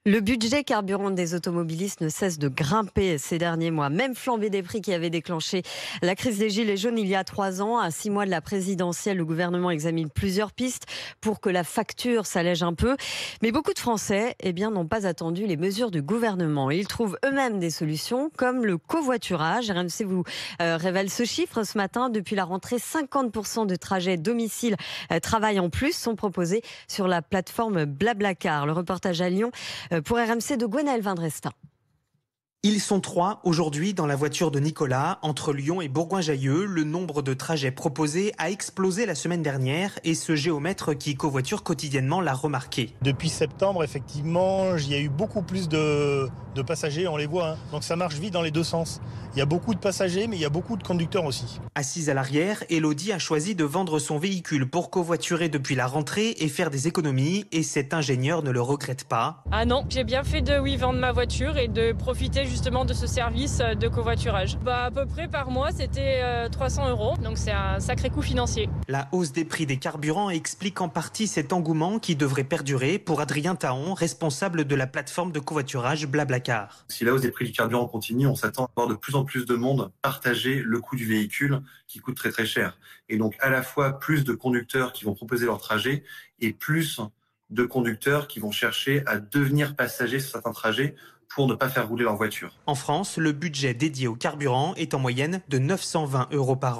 Le budget carburant des automobilistes ne cesse de grimper ces derniers mois. Même flambée des prix qui avait déclenché la crise des Gilets jaunes il y a 3 ans. À 6 mois de la présidentielle, le gouvernement examine plusieurs pistes pour que la facture s'allège un peu. Mais beaucoup de Français n'ont pas attendu les mesures du gouvernement. Ils trouvent eux-mêmes des solutions comme le covoiturage. RMC vous révèle ce chiffre ce matin. Depuis la rentrée, 50% de trajets domicile-travail en plus sont proposés sur la plateforme Blablacar. Le reportage à Lyon pour RMC de Gwenaël Vindrestin. Ils sont 3 aujourd'hui dans la voiture de Nicolas. Entre Lyon et Bourgoin-Jallieu, le nombre de trajets proposés a explosé la semaine dernière et ce géomètre qui covoiture quotidiennement l'a remarqué. Depuis septembre, effectivement, il y a eu beaucoup plus de passagers, on les voit. Donc ça marche vite dans les deux sens. Il y a beaucoup de passagers, mais il y a beaucoup de conducteurs aussi. Assise à l'arrière, Elodie a choisi de vendre son véhicule pour covoiturer depuis la rentrée et faire des économies. Et cet ingénieur ne le regrette pas. Ah non, j'ai bien fait de vendre ma voiture et de profiter justement de ce service de covoiturage. À peu près par mois, c'était 300 €. Donc c'est un sacré coût financier. La hausse des prix des carburants explique en partie cet engouement qui devrait perdurer pour Adrien Taon, responsable de la plateforme de covoiturage Blablacar. Si la hausse des prix du carburant continue, on s'attend à voir de plus en plus de monde partager le coût du véhicule qui coûte très très cher. Et donc à la fois plus de conducteurs qui vont proposer leur trajet et plus de conducteurs qui vont chercher à devenir passagers sur certains trajets pour ne pas faire rouler leur voiture. En France, le budget dédié au carburant est en moyenne de 920 € par an.